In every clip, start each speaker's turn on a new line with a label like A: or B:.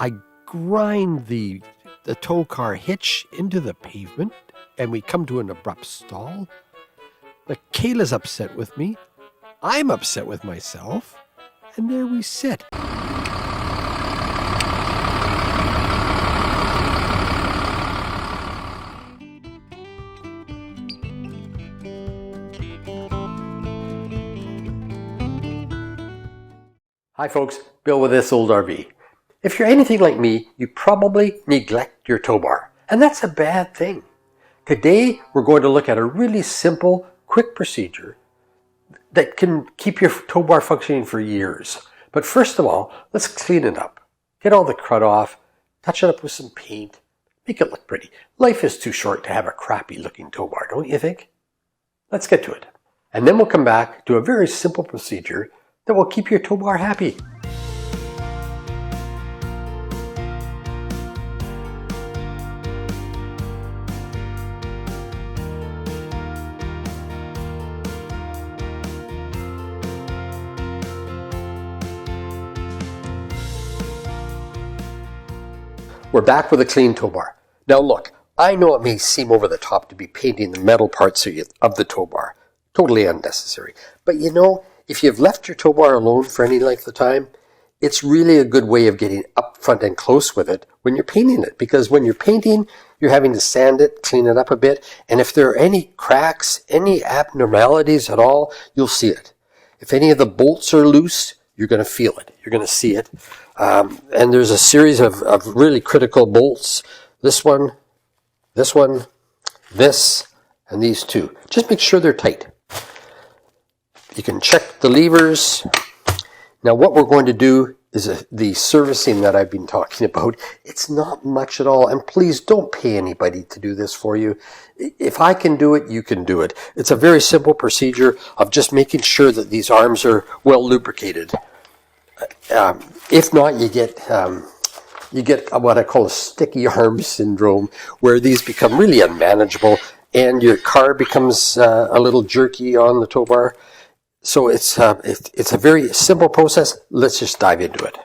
A: I grind the tow car hitch into the pavement, and we come to an abrupt stall. Kayla's upset with me. I'm upset with myself. And there we sit.
B: Hi folks, Bill with This Old RV. If you're anything like me, you probably neglect your tow bar, and that's a bad thing. Today we're going to look at a really simple, quick procedure that can keep your tow bar functioning for years. But first of all, let's clean it up. Get all the crud off, touch it up with some paint, make it look pretty. Life is too short to have a crappy looking tow bar, don't you think? Let's get to it. And then we'll come back to a very simple procedure that will keep your tow bar happy. We're back with a clean tow bar. Now look, I know it may seem over the top to be painting the metal parts of the tow bar. Totally unnecessary. But you know, if you've left your tow bar alone for any length of time, it's really a good way of getting up front and close with it when you're painting it. Because when you're painting, you're having to sand it, clean it up a bit. And if there are any cracks, any abnormalities at all, you'll see it. If any of the bolts are loose, you're going to feel it. You're going to see it. And there's a series of really critical bolts. This one, this, and these two. Just make sure they're tight. You can check the levers. Now what we're going to do is the servicing that I've been talking about. It's not much at all, and please don't pay anybody to do this for you. If I can do it, you can do it. It's a very simple procedure of just making sure that these arms are well lubricated. If not, you get what I call a sticky arm syndrome, where these become really unmanageable and your car becomes a little jerky on the tow bar. So it's a very simple process. Let's just dive into it.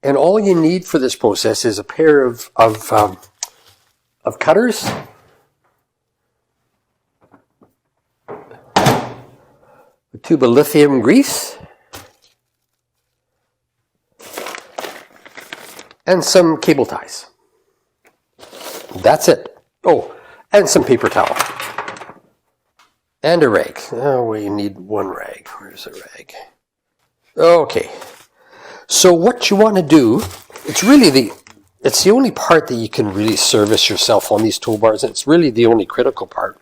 B: And all you need for this process is a pair of cutters, a tube of lithium grease, and some cable ties. That's it. Oh, and some paper towel. And a rag. Oh, we need one rag. Where's the rag? Okay. So what you want to do, it's the only part that you can really service yourself on these tow bars, and it's really the only critical part.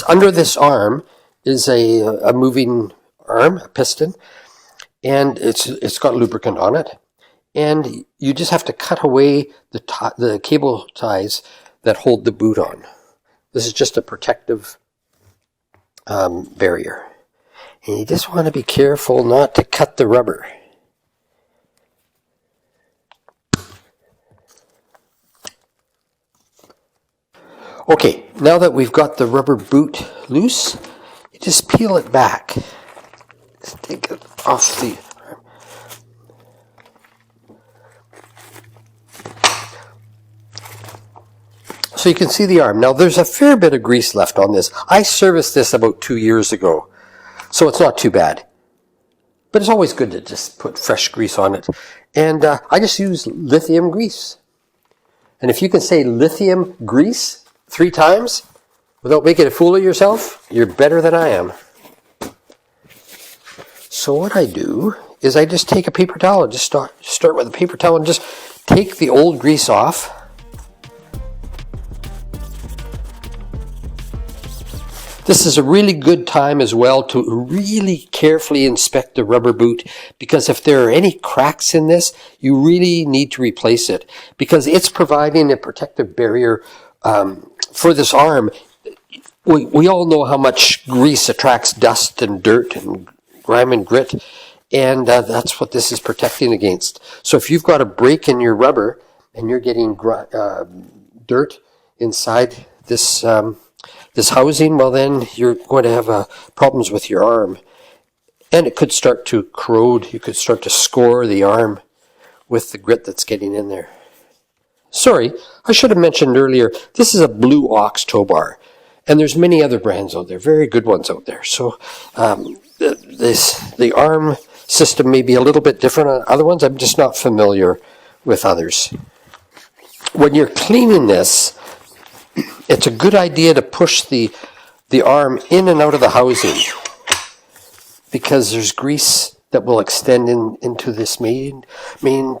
B: Under this arm is a moving arm, a piston, and it's got lubricant on it. And you just have to cut away the cable ties that hold the boot on. This is just a protective barrier. And you just want to be careful not to cut the rubber. Okay, now that we've got the rubber boot loose, you just peel it back. Just take it off the arm. So you can see the arm. Now there's a fair bit of grease left on this. I serviced this about 2 years ago, so it's not too bad. But it's always good to just put fresh grease on it. And I just use lithium grease. And if you can say lithium grease 3 times without making a fool of yourself, you're better than I am. So what I do is I just take a paper towel, just start with a paper towel and just take the old grease off. This is a really good time as well to really carefully inspect the rubber boot, because if there are any cracks in this, you really need to replace it, because it's providing a protective barrier for this arm. We all know how much grease attracts dust and dirt and grime and grit, and that's what this is protecting against. So if you've got a break in your rubber and you're getting dirt inside this housing, well then you're going to have problems with your arm, and it could start to corrode. You could start to score the arm, with the grit that's getting in there. Sorry, I should have mentioned earlier, this is a blue ox tow bar. And there's many other brands out there, very good ones out there. So the arm system may be a little bit different on other ones. I'm just not familiar with others. When you're cleaning this, it's a good idea to push the arm in and out of the housing, because there's grease that will extend into this main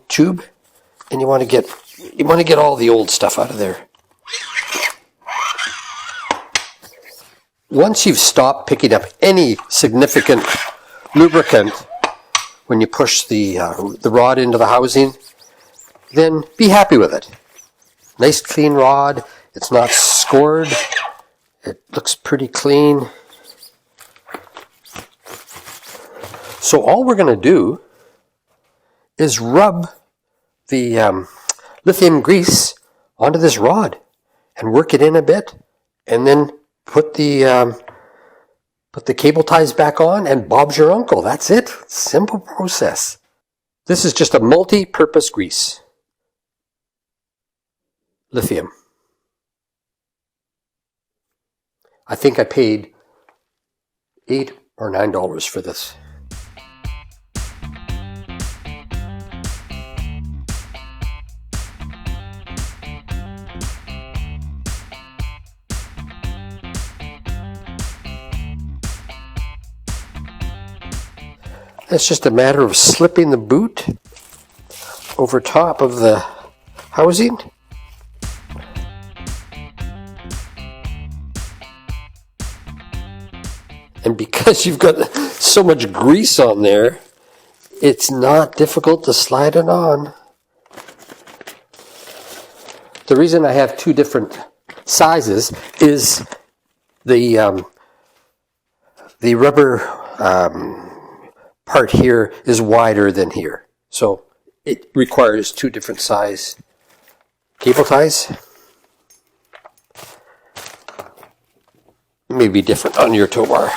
B: tube, and you want to get all the old stuff out of there. Once you've stopped picking up any significant lubricant when you push the rod into the housing, then be happy with it. Nice clean rod. It's not scored. It looks pretty clean. So all we're going to do is rub the lithium grease onto this rod and work it in a bit, and then put the cable ties back on, and Bob's your uncle. That's it. Simple process. This is just a multi-purpose grease. Lithium. I think I paid $8 or $9 for this. It's just a matter of slipping the boot over top of the housing. And because you've got so much grease on there, it's not difficult to slide it on. The reason I have two different sizes is the rubber part here is wider than here. So it requires two different size cable ties. Maybe different on your tow bar.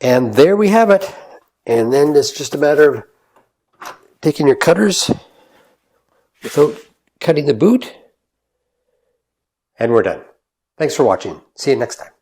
B: And there we have it. And then it's just a matter of taking your cutters without cutting the boot, and we're done. Thanks for watching. See you next time.